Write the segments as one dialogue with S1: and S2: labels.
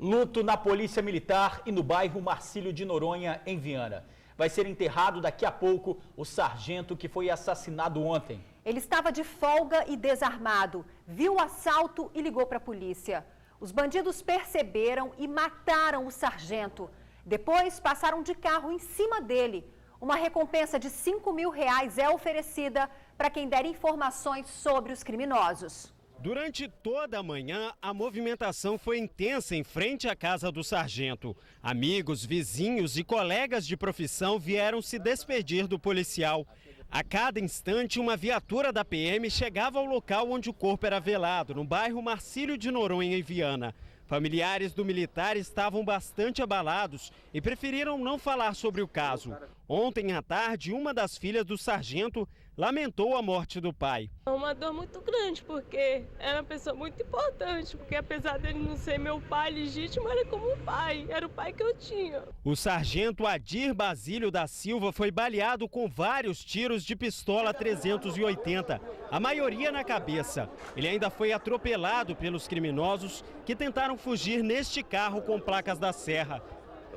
S1: Luto na Polícia Militar e no bairro Marcílio de Noronha, em Viana. Vai ser enterrado daqui a pouco o sargento que foi assassinado ontem.
S2: Ele estava de folga e desarmado, viu o assalto e ligou para a polícia. Os bandidos perceberam e mataram o sargento. Depois passaram de carro em cima dele. Uma recompensa de R$5.000 é oferecida para quem der informações sobre os criminosos.
S3: Durante toda a manhã, a movimentação foi intensa em frente à casa do sargento. Amigos, vizinhos e colegas de profissão vieram se despedir do policial. A cada instante, uma viatura da PM chegava ao local onde o corpo era velado, no bairro Marcílio de Noronha, em Viana. Familiares do militar estavam bastante abalados e preferiram não falar sobre o caso. Ontem à tarde, uma das filhas do sargento lamentou a morte do pai.
S4: É uma dor muito grande, porque era uma pessoa muito importante, porque apesar dele não ser meu pai legítimo, era como um pai, era o pai que eu tinha.
S3: O sargento Adir Basílio da Silva foi baleado com vários tiros de pistola 380, a maioria na cabeça. Ele ainda foi atropelado pelos criminosos que tentaram fugir neste carro com placas da Serra.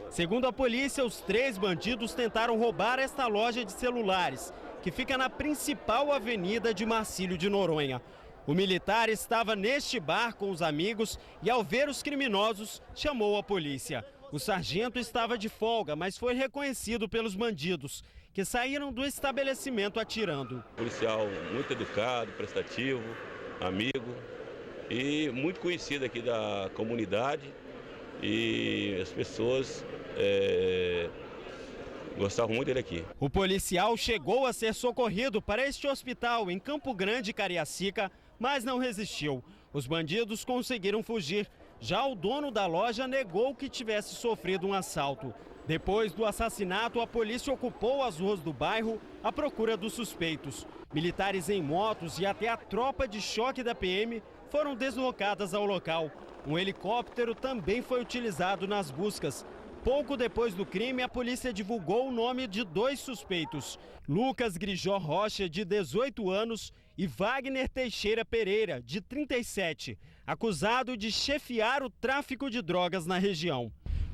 S3: Segundo a polícia, os 3 bandidos tentaram roubar esta loja de celulares, que fica na principal avenida de Marcílio de Noronha. O militar estava neste bar com os amigos e, ao ver os criminosos, chamou a polícia. O sargento estava de folga, mas foi reconhecido pelos bandidos, que saíram do estabelecimento atirando.
S5: Policial muito educado, prestativo, amigo e muito conhecido aqui da comunidade, e as pessoas gostavam muito dele aqui.
S3: O policial chegou a ser socorrido para este hospital em Campo Grande, Cariacica, mas não resistiu. Os bandidos conseguiram fugir. Já o dono da loja negou que tivesse sofrido um assalto. Depois do assassinato, a polícia ocupou as ruas do bairro à procura dos suspeitos. Militares em motos e até a tropa de choque da PM foram deslocadas ao local. Um helicóptero também foi utilizado nas buscas. Pouco depois do crime, a polícia divulgou o nome de 2 suspeitos: Lucas Grijó Rocha, de 18 anos, e Wagner Teixeira Pereira, de 37, acusado de chefiar o tráfico de drogas na região.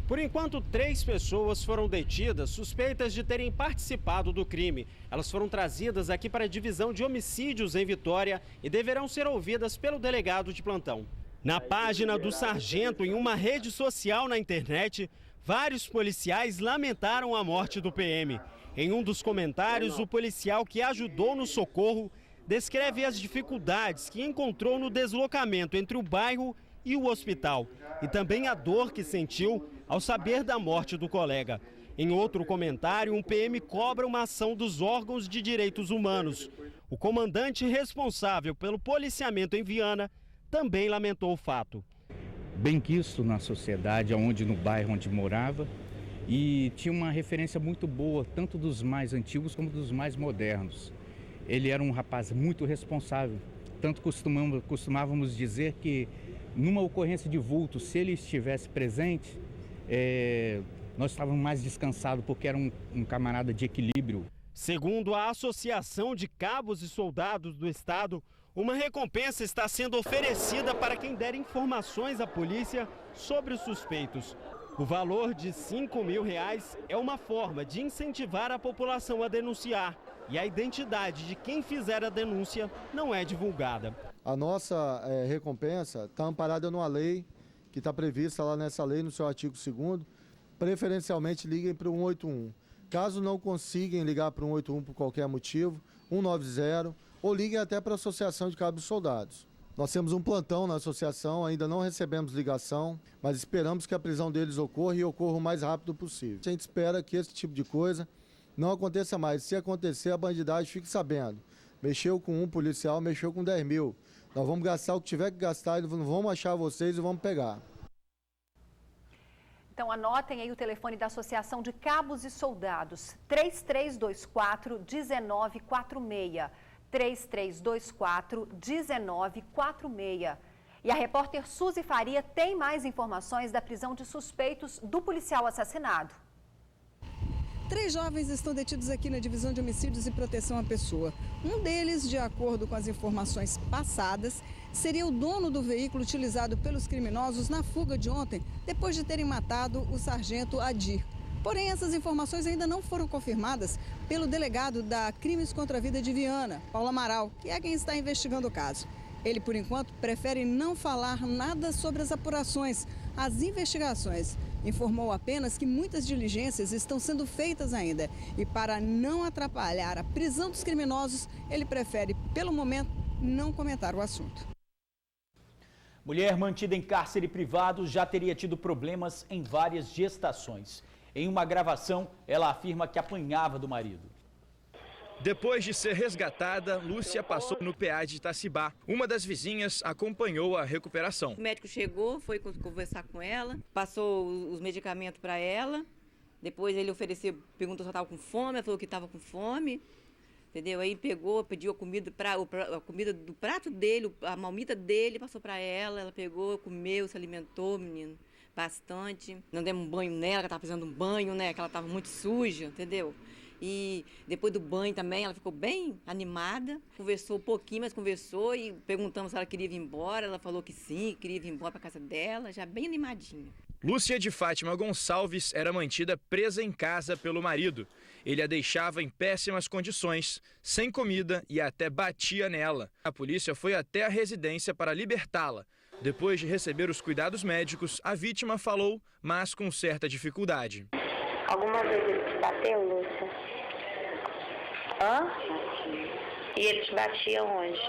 S3: Por enquanto, 3 pessoas foram detidas, suspeitas de terem participado do crime. Elas foram trazidas aqui para a divisão de homicídios em Vitória e deverão ser ouvidas pelo delegado de plantão. Na página do sargento, em uma rede social na internet, vários policiais lamentaram a morte do PM. Em um dos comentários, o policial que ajudou no socorro descreve as dificuldades que encontrou no deslocamento entre o bairro e o hospital, e também a dor que sentiu ao saber da morte do colega. Em outro comentário, um PM cobra uma ação dos órgãos de direitos humanos. O comandante responsável pelo policiamento em Viana também lamentou o fato.
S6: Bem quisto na sociedade, no bairro onde morava, e tinha uma referência muito boa, tanto dos mais antigos como dos mais modernos. Ele era um rapaz muito responsável, tanto costumávamos dizer que numa ocorrência de vulto, se ele estivesse presente, nós estávamos mais descansados, porque era um camarada de equilíbrio.
S3: Segundo a Associação de Cabos e Soldados do Estado, uma recompensa está sendo oferecida para quem der informações à polícia sobre os suspeitos. O valor de R$5.000 é uma forma de incentivar a população a denunciar, e a identidade de quem fizer a denúncia não é divulgada.
S7: A nossa recompensa está amparada numa lei que está prevista lá nessa lei, no seu artigo 2º. Preferencialmente liguem para o 181. Caso não consigam ligar para o 181 por qualquer motivo, 190, ou liguem até para a Associação de Cabos e Soldados. Nós temos um plantão na associação, ainda não recebemos ligação, mas esperamos que a prisão deles ocorra e ocorra o mais rápido possível. A gente espera que esse tipo de coisa não aconteça mais. Se acontecer, a bandidagem fique sabendo. Mexeu com um policial, mexeu com 10 mil. Nós vamos gastar o que tiver que gastar, vamos achar vocês e vamos pegar.
S2: Então anotem aí o telefone da Associação de Cabos e Soldados, 3324-1946. 3324-1946. E a repórter Suzy Faria tem mais informações da prisão de suspeitos do policial assassinado.
S8: 3 jovens estão detidos aqui na Divisão de Homicídios e Proteção à Pessoa. Um deles, de acordo com as informações passadas, seria o dono do veículo utilizado pelos criminosos na fuga de ontem, depois de terem matado o sargento Adir. Porém, essas informações ainda não foram confirmadas pelo delegado da Crimes contra a Vida de Viana, Paulo Amaral, que é quem está investigando o caso. Ele, por enquanto, prefere não falar nada sobre as apurações, as investigações. Informou apenas que muitas diligências estão sendo feitas ainda. E para não atrapalhar a prisão dos criminosos, ele prefere, pelo momento, não comentar o assunto.
S1: Mulher mantida em cárcere privado já teria tido problemas em várias gestações. Em uma gravação, ela afirma que apanhava do marido.
S9: Depois de ser resgatada, Lúcia passou no PA de Itacibá. Uma das vizinhas acompanhou a recuperação.
S10: O médico chegou, foi conversar com ela, passou os medicamentos para ela. Depois ele ofereceu, perguntou se ela estava com fome, ela falou que estava com fome. Entendeu? Aí pegou, pediu a comida do prato dele, a marmita dele, passou para ela. Ela pegou, comeu, se alimentou, menino, bastante. Não demos um banho nela, ela estava precisando de um banho, né? Que ela estava muito suja, entendeu? E depois do banho também, ela ficou bem animada. Conversou um pouquinho, mas conversou e perguntamos se ela queria vir embora. Ela falou que sim, queria vir embora para casa dela, já bem animadinha.
S9: Lúcia de Fátima Gonçalves era mantida presa em casa pelo marido. Ele a deixava em péssimas condições, sem comida e até batia nela. A polícia foi até a residência para libertá-la. Depois de receber os cuidados médicos, a vítima falou, mas com certa dificuldade.
S11: Alguma vez ele te bateu, Lúcia? Hã? E ele te batia onde?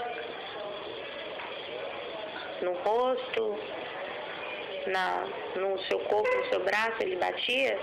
S11: No rosto? No seu corpo, no seu braço, ele batia?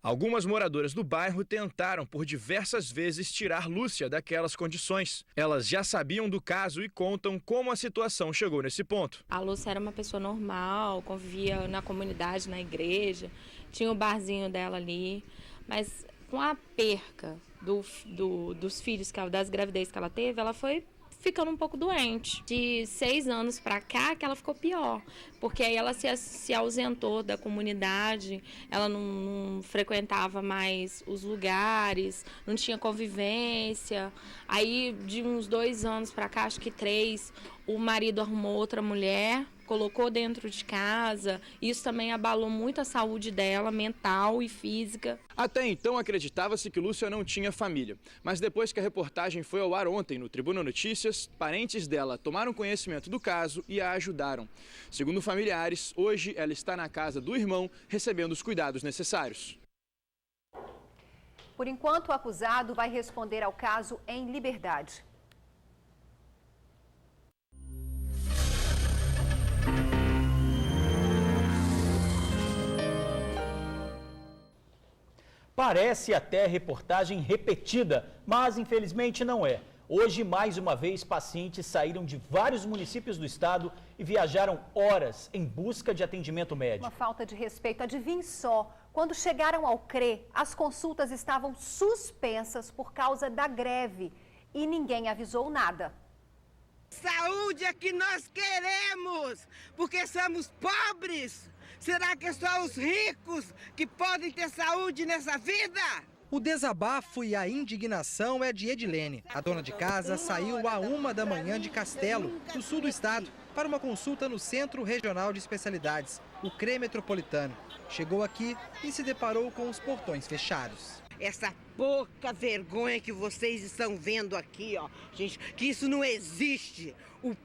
S9: Algumas moradoras do bairro tentaram por diversas vezes tirar Lúcia daquelas condições. Elas já sabiam do caso e contam como a situação chegou nesse ponto.
S4: A Lúcia era uma pessoa normal, convivia na comunidade, na igreja, tinha o barzinho dela ali, mas com a perca dos filhos, das gravidez que ela teve, ela foi ficando um pouco doente. De 6 anos para cá que ela ficou pior, porque aí ela se ausentou da comunidade, ela não frequentava mais os lugares, não tinha convivência. Aí de uns 2 anos para cá, acho que 3, o marido arrumou outra mulher, colocou dentro de casa. Isso também abalou muito a saúde dela, mental e física.
S9: Até então acreditava-se que Lúcia não tinha família. Mas depois que a reportagem foi ao ar ontem no Tribuna Notícias, parentes dela tomaram conhecimento do caso e a ajudaram. Segundo familiares, hoje ela está na casa do irmão recebendo os cuidados necessários.
S2: Por enquanto, o acusado vai responder ao caso em liberdade.
S1: Parece até reportagem repetida, mas infelizmente não é. Hoje, mais uma vez, pacientes saíram de vários municípios do estado e viajaram horas em busca de atendimento médico.
S2: Uma falta de respeito. Adivinhe só, quando chegaram ao CRE, as consultas estavam suspensas por causa da greve e ninguém avisou nada.
S12: Saúde é que nós queremos, porque somos pobres. Será que só os ricos que podem ter saúde nessa vida?
S13: O desabafo e a indignação é de Edilene. A dona de casa saiu à 1 da manhã de Castelo, no sul do estado, para uma consulta no Centro Regional de Especialidades, o CRE Metropolitano. Chegou aqui e se deparou com os portões fechados.
S12: Essa pouca vergonha que vocês estão vendo aqui, ó, gente, que isso não existe. O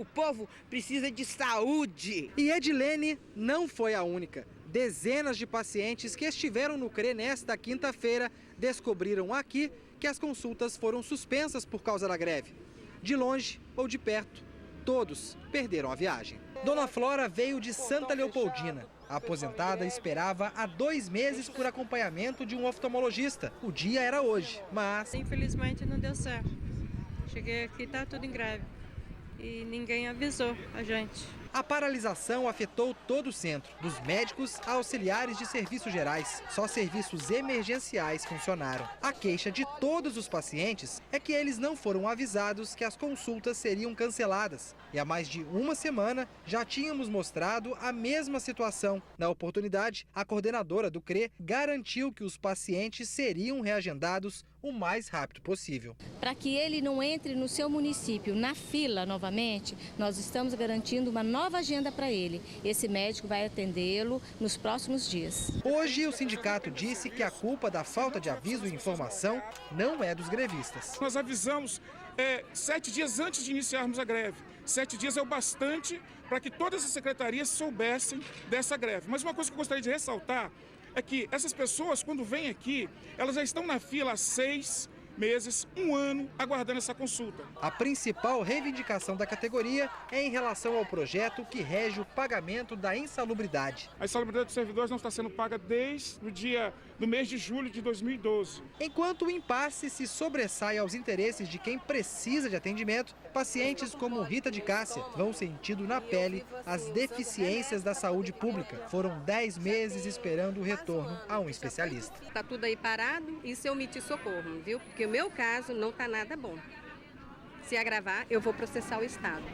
S12: povo precisa de saúde.
S13: E Edilene não foi a única. Dezenas de pacientes que estiveram no CRE nesta quinta-feira descobriram aqui que as consultas foram suspensas por causa da greve. De longe ou de perto, todos perderam a viagem. Dona Flora veio de Santa Leopoldina. A aposentada esperava há 2 meses por acompanhamento de um oftalmologista. O dia era hoje, mas...
S14: Infelizmente não deu certo. Cheguei aqui, tá tudo em greve. E ninguém avisou a gente.
S13: A paralisação afetou todo o centro, dos médicos a auxiliares de serviços gerais. Só serviços emergenciais funcionaram. A queixa de todos os pacientes é que eles não foram avisados que as consultas seriam canceladas. E há mais de uma semana já tínhamos mostrado a mesma situação. Na oportunidade, a coordenadora do CRE garantiu que os pacientes seriam reagendados o mais rápido possível.
S14: Para que ele não entre no seu município na fila novamente, nós estamos garantindo uma nova agenda para ele. Esse médico vai atendê-lo nos próximos dias.
S13: Hoje, o sindicato disse que a culpa da falta de aviso e informação não é dos grevistas.
S15: Nós avisamos 7 dias antes de iniciarmos a greve. 7 dias é o bastante para que todas as secretarias soubessem dessa greve. Mas uma coisa que eu gostaria de ressaltar é que essas pessoas, quando vêm aqui, elas já estão na fila há 6 meses, 1 ano, aguardando essa consulta.
S13: A principal reivindicação da categoria é em relação ao projeto que rege o pagamento da insalubridade.
S15: A insalubridade dos servidores não está sendo paga desde do mês de julho de 2012.
S13: Enquanto o impasse se sobressai aos interesses de quem precisa de atendimento, pacientes como Rita de Cássia vão sentindo na pele as deficiências da saúde pública. Foram 10 meses esperando o retorno a um especialista.
S16: Está tudo aí parado e se eu omitir socorro, viu? Porque o meu caso não está nada bom. Se agravar, eu vou processar o Estado.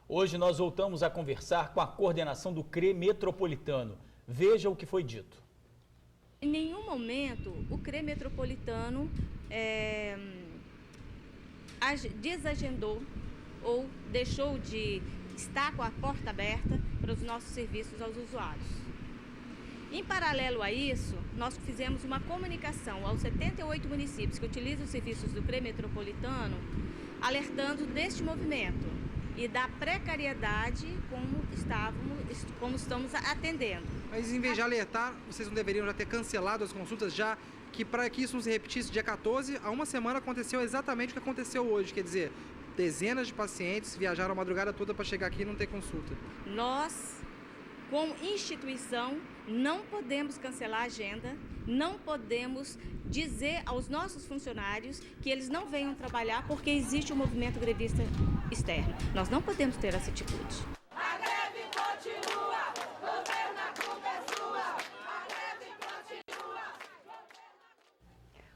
S1: Hoje nós voltamos a conversar com a coordenação do CRE Metropolitano. Veja o que foi dito.
S14: Em nenhum momento o CRE Metropolitano desagendou ou deixou de estar com a porta aberta para os nossos serviços aos usuários. Em paralelo a isso, nós fizemos uma comunicação aos 78 municípios que utilizam os serviços do CRE Metropolitano, alertando deste movimento e da precariedade como estamos atendendo.
S13: Mas em vez de alertar, vocês não deveriam já ter cancelado as consultas, já que para que isso não se repetisse dia 14, há uma semana aconteceu exatamente o que aconteceu hoje, quer dizer, dezenas de pacientes viajaram a madrugada toda para chegar aqui e não ter consulta.
S14: Nós, como instituição, não podemos cancelar a agenda, não podemos dizer aos nossos funcionários que eles não venham trabalhar porque existe um movimento grevista externo. Nós não podemos ter essa atitude.
S17: A greve continua, governo, a culpa é sua. A greve continua.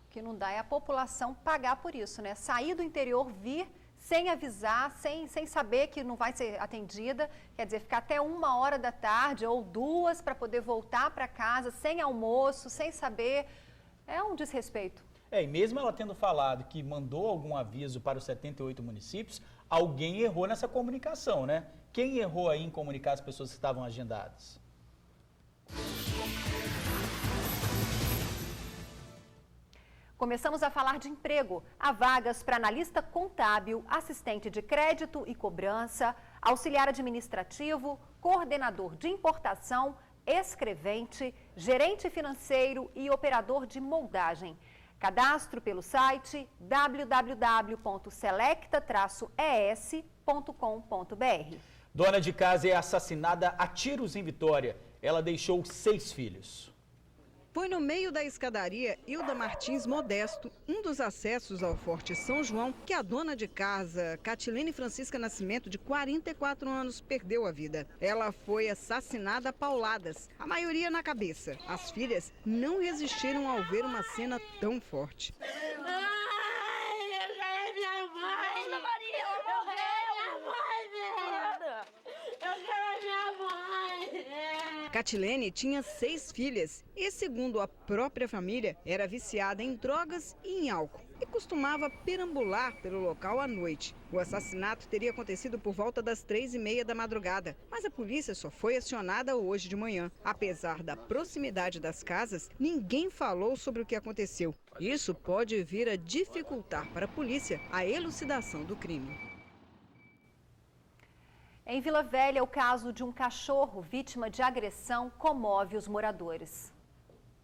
S2: O que não dá é a população pagar por isso, né? Sair do interior, vir sem avisar, sem saber que não vai ser atendida, quer dizer, ficar até 1h da tarde ou 2 para poder voltar para casa sem almoço, sem saber, é um desrespeito.
S1: E mesmo ela tendo falado que mandou algum aviso para os 78 municípios, alguém errou nessa comunicação, né? Quem errou aí em comunicar as pessoas que estavam agendadas?
S2: Começamos a falar de emprego. Há vagas para analista contábil, assistente de crédito e cobrança, auxiliar administrativo, coordenador de importação, escrevente, gerente financeiro e operador de moldagem. Cadastro pelo site www.selecta-es.com.br.
S1: Dona de casa é assassinada a tiros em Vitória. Ela deixou 6 filhos.
S8: Foi no meio da escadaria Hilda Martins Modesto, um dos acessos ao Forte São João, que a dona de casa, Catilene Francisca Nascimento, de 44 anos, perdeu a vida. Ela foi assassinada a pauladas, a maioria na cabeça. As filhas não resistiram ao ver uma cena tão forte. Catilene tinha 6 filhas e, segundo a própria família, era viciada em drogas e em álcool e costumava perambular pelo local à noite. O assassinato teria acontecido por volta das 3h30 da madrugada, mas a polícia só foi acionada hoje de manhã. Apesar da proximidade das casas, ninguém falou sobre o que aconteceu. Isso pode vir a dificultar para a polícia a elucidação do crime.
S2: Em Vila Velha, o caso de um cachorro vítima de agressão comove os moradores.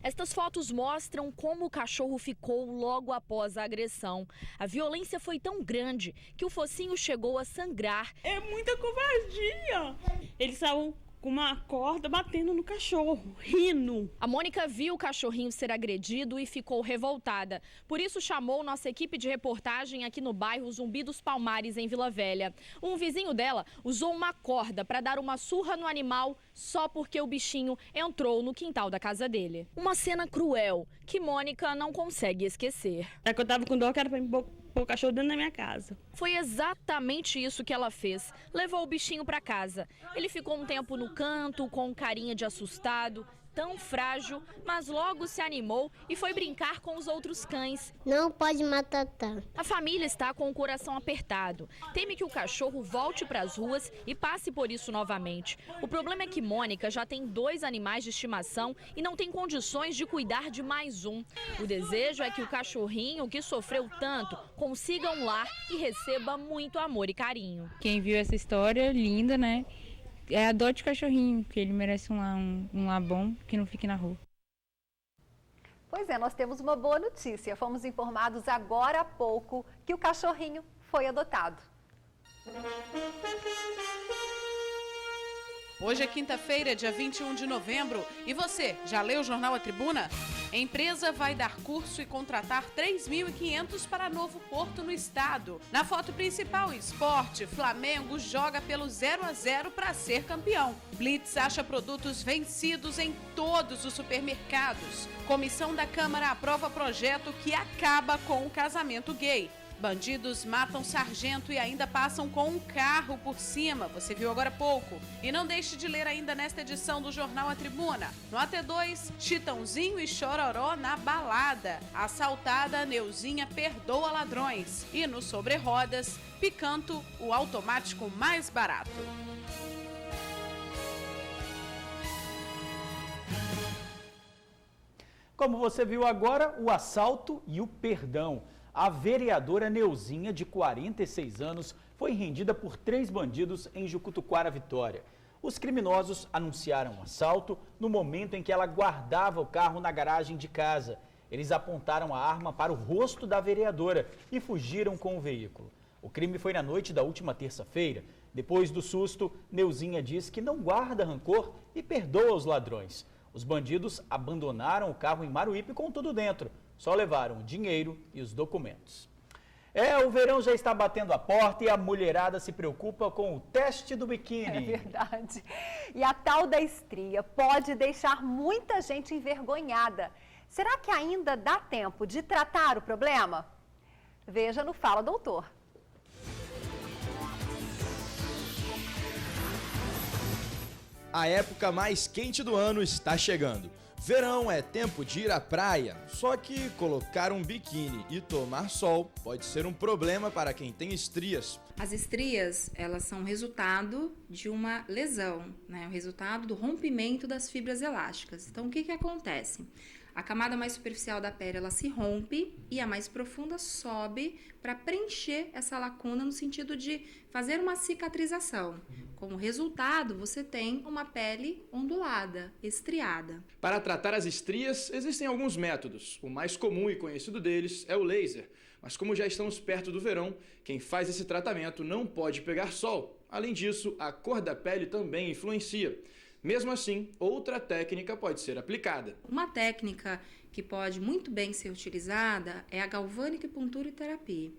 S18: Estas fotos mostram como o cachorro ficou logo após a agressão. A violência foi tão grande que o focinho chegou a sangrar.
S19: É muita covardia. Eles estavam com uma corda batendo no cachorro, rindo.
S18: A Mônica viu o cachorrinho ser agredido e ficou revoltada. Por isso chamou nossa equipe de reportagem aqui no bairro Zumbi dos Palmares, em Vila Velha. Um vizinho dela usou uma corda para dar uma surra no animal só porque o bichinho entrou no quintal da casa dele. Uma cena cruel que Mônica não consegue esquecer.
S19: É que eu tava com dó, que era pra me pôr o cachorro dentro da minha casa.
S18: Foi exatamente isso que ela fez. Levou o bichinho para casa. Ele ficou um tempo no canto, com carinha de assustado, tão frágil, mas logo se animou e foi brincar com os outros cães.
S20: Não pode matar tanto.
S18: A família está com o coração apertado. Teme que o cachorro volte para as ruas e passe por isso novamente. O problema é que Mônica já tem 2 animais de estimação e não tem condições de cuidar de mais um. O desejo é que o cachorrinho, que sofreu tanto, consiga um lar e receba muito amor e carinho.
S21: Quem viu essa história linda, né? Adote o cachorrinho, que ele merece um lar bom, que não fique na rua.
S2: Pois é, nós temos uma boa notícia. Fomos informados agora há pouco que o cachorrinho foi adotado.
S22: Hoje é quinta-feira, dia 21 de novembro. E você, já leu o jornal A Tribuna? A empresa vai dar curso e contratar 3.500 para Novo Porto no estado. Na foto principal, esporte, Flamengo joga pelo 0-0 para ser campeão. Blitz acha produtos vencidos em todos os supermercados. Comissão da Câmara aprova projeto que acaba com o casamento gay. Bandidos matam sargento e ainda passam com um carro por cima. Você viu agora há pouco. E não deixe de ler ainda nesta edição do Jornal A Tribuna. No AT2, Chitãozinho e Chororó na balada. Assaltada, Neuzinha perdoa ladrões. E no Sobre Rodas, Picanto, o automático mais barato.
S1: Como você viu agora, o assalto e o perdão. A vereadora Neuzinha, de 46 anos, foi rendida por 3 bandidos em Jucutuquara, Vitória. Os criminosos anunciaram o assalto no momento em que ela guardava o carro na garagem de casa. Eles apontaram a arma para o rosto da vereadora e fugiram com o veículo. O crime foi na noite da última terça-feira. Depois do susto, Neuzinha diz que não guarda rancor e perdoa os ladrões. Os bandidos abandonaram o carro em Maruípe com tudo dentro. Só levaram o dinheiro e os documentos. O verão já está batendo a porta e a mulherada se preocupa com o teste do biquíni.
S2: É verdade. E a tal da estria pode deixar muita gente envergonhada. Será que ainda dá tempo de tratar o problema? Veja no Fala Doutor.
S9: A época mais quente do ano está chegando. Verão é tempo de ir à praia, só que colocar um biquíni e tomar sol pode ser um problema para quem tem estrias.
S23: As estrias, elas são resultado de uma lesão, né? O resultado do rompimento das fibras elásticas. Então, o que acontece? A camada mais superficial da pele, ela se rompe e a mais profunda sobe para preencher essa lacuna no sentido de fazer uma cicatrização. Como resultado, você tem uma pele ondulada, estriada.
S9: Para tratar as estrias, existem alguns métodos. O mais comum e conhecido deles é o laser. Mas como já estamos perto do verão, quem faz esse tratamento não pode pegar sol. Além disso, a cor da pele também influencia. Mesmo assim, outra técnica pode ser aplicada.
S23: Uma técnica que pode muito bem ser utilizada é a galvânica puntura terapia.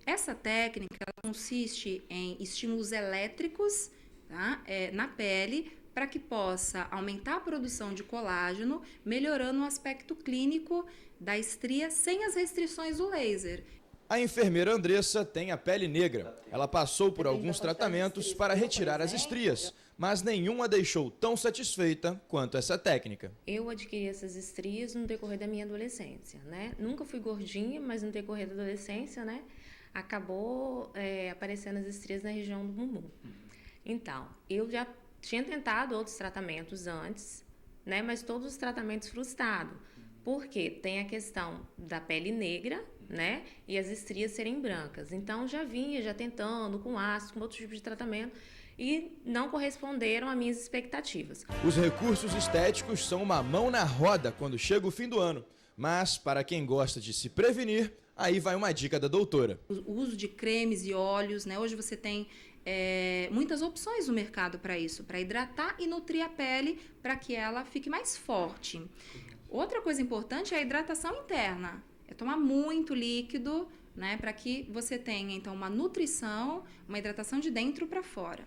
S23: Essa técnica ela consiste em estímulos elétricos, tá? Na pele, para que possa aumentar a produção de colágeno, melhorando o aspecto clínico da estria sem as restrições do laser.
S9: A enfermeira Andressa tem a pele negra. Ela passou por alguns tratamentos para retirar as estrias, mas nenhuma a deixou tão satisfeita quanto essa técnica.
S4: Eu adquiri essas estrias no decorrer da minha adolescência, né? Nunca fui gordinha, mas no decorrer da adolescência, né? Acabou aparecendo as estrias na região do bumbum. Então, eu já tinha tentado outros tratamentos antes, né? Mas todos os tratamentos frustrados. Porque tem a questão da pele negra, né? E as estrias serem brancas. Então, já tentando com ácido, com outro tipo de tratamento, e não corresponderam às minhas expectativas.
S9: Os recursos estéticos são uma mão na roda quando chega o fim do ano. Mas, para quem gosta de se prevenir, aí vai uma dica da doutora.
S23: O uso de cremes e óleos, né? Hoje você tem muitas opções no mercado para isso, para hidratar e nutrir a pele para que ela fique mais forte. Outra coisa importante é a hidratação interna, é tomar muito líquido, né, para que você tenha então uma nutrição, uma hidratação de dentro para fora.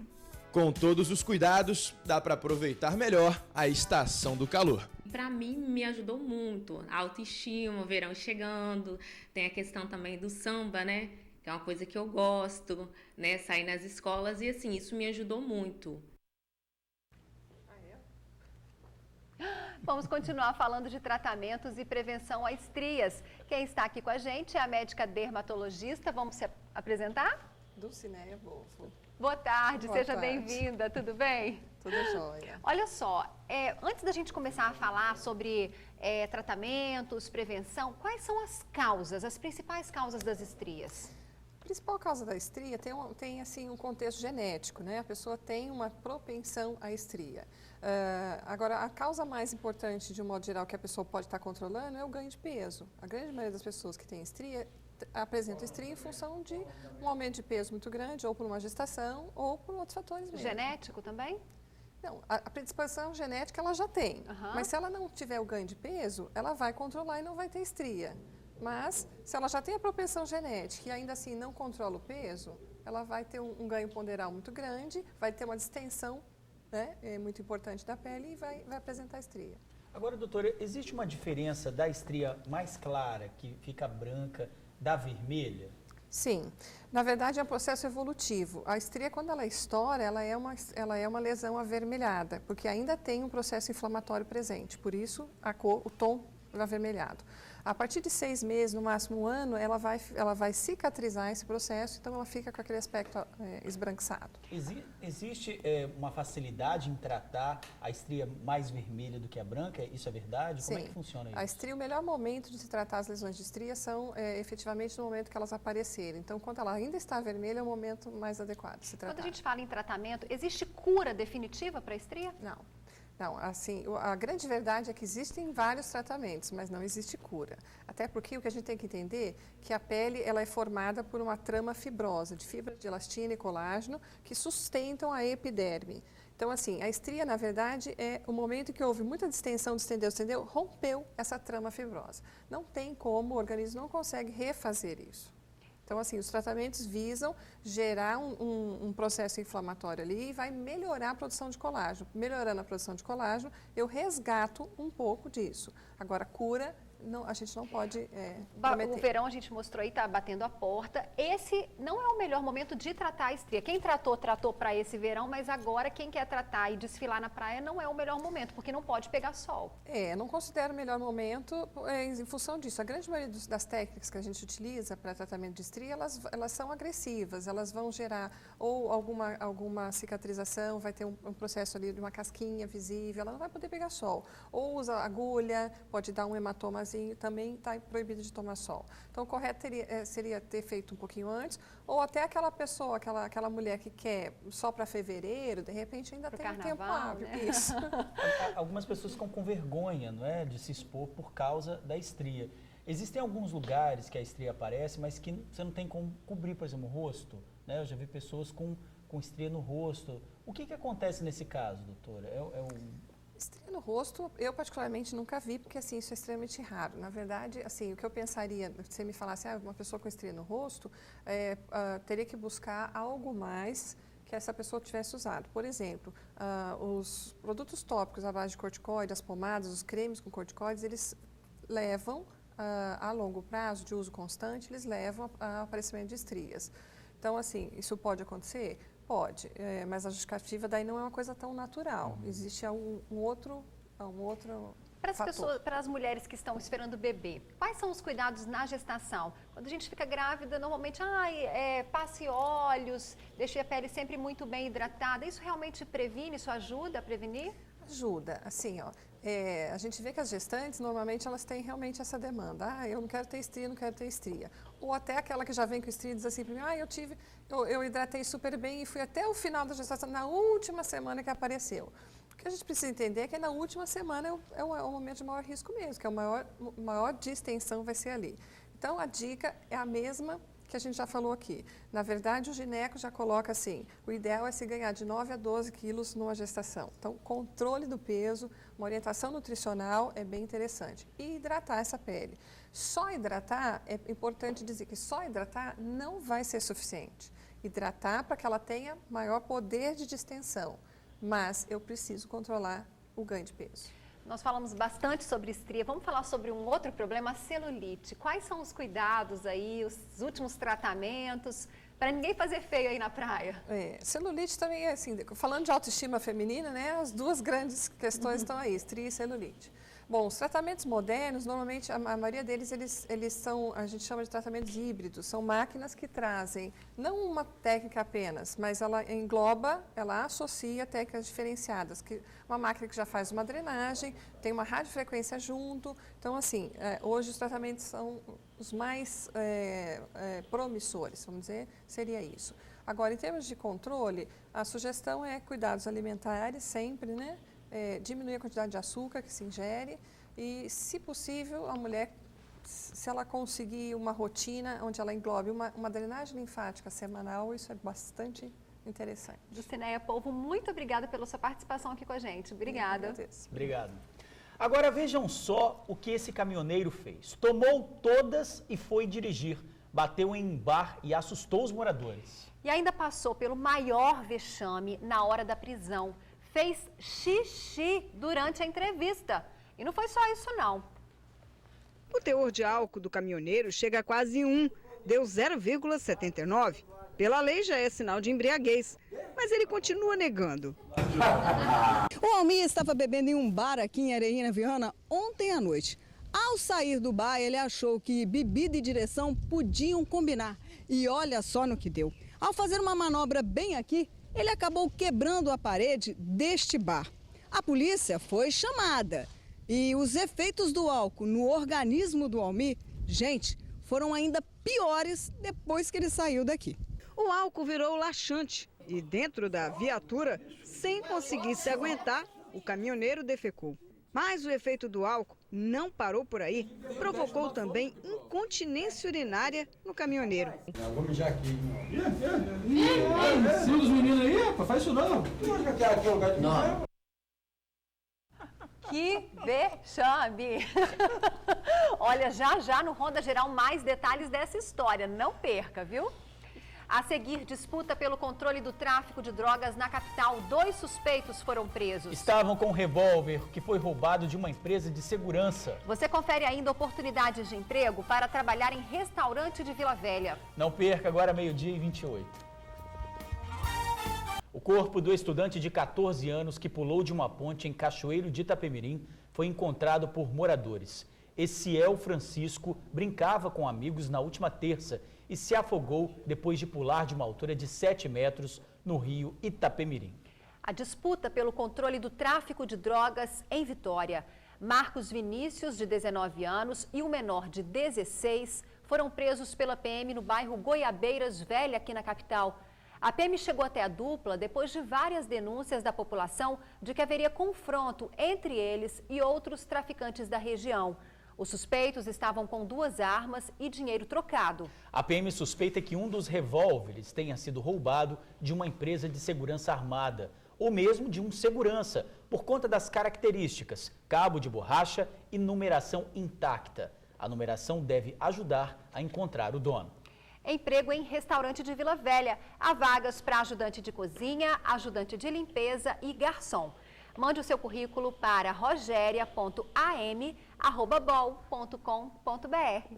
S9: Com todos os cuidados, dá para aproveitar melhor a estação do calor.
S4: Para mim, me ajudou muito. A autoestima, o verão chegando, tem a questão também do samba, né? Que é uma coisa que eu gosto, né? Sair nas escolas e assim, isso me ajudou muito.
S2: Vamos continuar falando de tratamentos e prevenção a estrias. Quem está aqui com a gente é a médica dermatologista. Vamos se apresentar?
S3: Dulcinéia Bofo.
S2: Boa tarde,
S3: Boa
S2: seja
S3: tarde.
S2: bem-vinda, tudo bem?
S3: Tudo jóia.
S2: Olha só, antes da gente começar a falar sobre tratamentos, prevenção, quais são as causas, as principais causas das estrias?
S3: A principal causa da estria tem assim, um contexto genético, né? A pessoa tem uma propensão à estria. Agora, a causa mais importante, de um modo geral, que a pessoa pode estar controlando é o ganho de peso. A grande maioria das pessoas que têm estria apresenta estria em função de um aumento de peso muito grande, ou por uma gestação, ou por outros fatores mesmo.
S2: Genético também?
S3: Não, a predisposição genética ela já tem, mas se ela não tiver o ganho de peso, ela vai controlar e não vai ter estria. Mas, se ela já tem a propensão genética e ainda assim não controla o peso, ela vai ter um ganho ponderal muito grande, vai ter uma distensão, né, muito importante da pele e vai apresentar estria.
S1: Agora, doutora, existe uma diferença da estria mais clara, que fica branca, da vermelha?
S3: Sim. Na verdade, é um processo evolutivo. A estria, quando ela estoura, ela é uma lesão avermelhada, porque ainda tem um processo inflamatório presente. Por isso, o tom avermelhado. A partir de 6 meses, no máximo 1 ano, ela vai cicatrizar esse processo, então ela fica com aquele aspecto esbranquiçado.
S1: Existe uma facilidade em tratar a estria mais vermelha do que a branca? Isso é verdade?
S3: Sim.
S1: Como é que funciona isso?
S3: A estria, o melhor momento de se tratar as lesões de estria são efetivamente no momento que elas aparecerem. Então, quando ela ainda está vermelha, é o momento mais adequado de se tratar.
S2: Quando a gente fala em tratamento, existe cura definitiva para a estria?
S3: Não. Não, assim, a grande verdade é que existem vários tratamentos, mas não existe cura. Até porque o que a gente tem que entender é que a pele ela é formada por uma trama fibrosa, de fibras de elastina e colágeno, que sustentam a epiderme. Então, assim, a estria, na verdade, é o momento em que houve muita distensão, distendeu, rompeu essa trama fibrosa. Não tem como, o organismo não consegue refazer isso. Então, assim, os tratamentos visam gerar um processo inflamatório ali e vai melhorar a produção de colágeno. Melhorando a produção de colágeno, eu resgato um pouco disso. Agora, cura, não, a gente não pode prometer.
S2: O verão, a gente mostrou aí, está batendo a porta. Esse não é o melhor momento de tratar a estria. Quem tratou para esse verão, mas agora quem quer tratar e desfilar na praia não é o melhor momento, porque não pode pegar sol.
S3: Não considero o melhor momento em função disso. A grande maioria das técnicas que a gente utiliza para tratamento de estria, elas são agressivas, elas vão gerar ou alguma cicatrização, vai ter um processo ali de uma casquinha visível, ela não vai poder pegar sol. Ou usa agulha, pode dar um hematomazinho, também está proibido de tomar sol. Então, o correto seria ter feito um pouquinho antes, ou até aquela pessoa, aquela mulher que quer só para fevereiro, de repente ainda tem tempo hábil.
S2: Né?
S3: Isso.
S1: Algumas pessoas ficam com vergonha, não é, de se expor por causa da estria. Existem alguns lugares que a estria aparece, mas que você não tem como cobrir, por exemplo, o rosto. Né? Eu já vi pessoas com estria no rosto. O que acontece nesse caso, doutora?
S3: Estria no rosto, eu particularmente nunca vi, porque assim, isso é extremamente raro. Na verdade, assim, o que eu pensaria, se você me falasse, uma pessoa com estria no rosto, teria que buscar algo mais que essa pessoa tivesse usado. Por exemplo, os produtos tópicos à base de corticoide, as pomadas, os cremes com corticoides, eles levam, a longo prazo, de uso constante, eles levam ao aparecimento de estrias. Então, assim, isso pode acontecer? Pode, mas a justificativa daí não é uma coisa tão natural. Existe um outro fator.
S2: Para as mulheres que estão esperando o bebê, quais são os cuidados na gestação? Quando a gente fica grávida, normalmente, passe óleos, deixe a pele sempre muito bem hidratada. Isso realmente previne, isso ajuda a prevenir?
S3: Ajuda, assim, a gente vê que as gestantes, normalmente, elas têm realmente essa demanda. Eu não quero ter estria, não quero ter estria. Ou até aquela que já vem com estria e diz assim para mim, eu hidratei super bem e fui até o final da gestação, na última semana que apareceu. O que a gente precisa entender é que na última semana é o momento de maior risco mesmo, que é o maior distensão vai ser ali. Então, a dica é a mesma que a gente já falou aqui. Na verdade, o gineco já coloca assim, o ideal é se ganhar de 9 a 12 quilos numa gestação. Então, controle do peso, uma orientação nutricional é bem interessante. E hidratar essa pele. Só hidratar, é importante dizer que só hidratar não vai ser suficiente. Hidratar para que ela tenha maior poder de distensão, mas eu preciso controlar o ganho de peso.
S2: Nós falamos bastante sobre estria, vamos falar sobre um outro problema, a celulite. Quais são os cuidados aí, os últimos tratamentos, para ninguém fazer feio aí na praia?
S3: Celulite também é assim, falando de autoestima feminina, né, as duas grandes questões estão aí, estria e celulite. Bom, os tratamentos modernos, normalmente a maioria deles, eles são, a gente chama de tratamentos híbridos, são máquinas que trazem, não uma técnica apenas, mas ela engloba, ela associa técnicas diferenciadas, uma máquina que já faz uma drenagem, tem uma radiofrequência junto, então assim, hoje os tratamentos são os mais promissores, vamos dizer, seria isso. Agora, em termos de controle, a sugestão é cuidados alimentares sempre, né? Diminuir a quantidade de açúcar que se ingere e, se possível, a mulher, se ela conseguir uma rotina onde ela englobe uma drenagem linfática semanal, isso é bastante interessante.
S2: Jucinéia Polvo, muito obrigada pela sua participação aqui com a gente. Obrigada.
S1: Obrigado. Agora vejam só o que esse caminhoneiro fez. Tomou todas e foi dirigir. Bateu em um bar e assustou os moradores.
S2: E ainda passou pelo maior vexame na hora da prisão. Fez xixi durante a entrevista. E não foi só isso, não.
S8: O teor de álcool do caminhoneiro chega a quase 1, deu 0,79. Pela lei já é sinal de embriaguez, mas ele continua negando. O Almir estava bebendo em um bar aqui em Areina Viana ontem à noite. Ao sair do bar, ele achou que bebida e direção podiam combinar. E olha só no que deu. Ao fazer uma manobra bem aqui, ele acabou quebrando a parede deste bar. A polícia foi chamada e os efeitos do álcool no organismo do Almir, gente, foram ainda piores depois que ele saiu daqui. O álcool virou laxante e dentro da viatura, sem conseguir se aguentar, o caminhoneiro defecou. Mas o efeito do álcool não parou por aí, provocou também incontinência urinária no caminhoneiro.
S5: Eu vou mijar aqui. Em cima dos meninos aí, rapaz, faz isso não. Não.
S2: Que vexame! Olha, já no Ronda Geral mais detalhes dessa história, não perca, viu? A seguir, disputa pelo controle do tráfico de drogas na capital. 2 suspeitos foram presos.
S1: Estavam com um revólver que foi roubado de uma empresa de segurança.
S2: Você confere ainda oportunidades de emprego para trabalhar em restaurante de Vila Velha.
S1: Não perca, agora 12h28. O corpo do estudante de 14 anos que pulou de uma ponte em Cachoeiro de Itapemirim foi encontrado por moradores. Essiel Francisco brincava com amigos na última terça e se afogou depois de pular de uma altura de 7 metros no rio Itapemirim.
S2: A disputa pelo controle do tráfico de drogas em Vitória. Marcos Vinícius, de 19 anos, e o menor de 16 foram presos pela PM no bairro Goiabeiras Velha, aqui na capital. A PM chegou até a dupla depois de várias denúncias da população de que haveria confronto entre eles e outros traficantes da região. Os suspeitos estavam com 2 armas e dinheiro trocado.
S1: A PM suspeita que um dos revólveres tenha sido roubado de uma empresa de segurança armada, ou mesmo de um segurança, por conta das características, cabo de borracha e numeração intacta. A numeração deve ajudar a encontrar o dono.
S2: Emprego em restaurante de Vila Velha. Há vagas para ajudante de cozinha, ajudante de limpeza e garçom. Mande o seu currículo para rogeria.am@bol.com.br.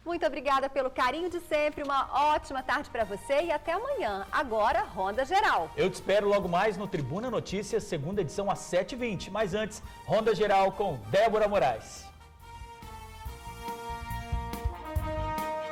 S2: Muito obrigada pelo carinho de sempre, uma ótima tarde para você e até amanhã. Agora, Ronda Geral.
S1: Eu te espero logo mais no Tribuna Notícias, segunda edição às 7h20. Mas antes, Ronda Geral com Débora Moraes.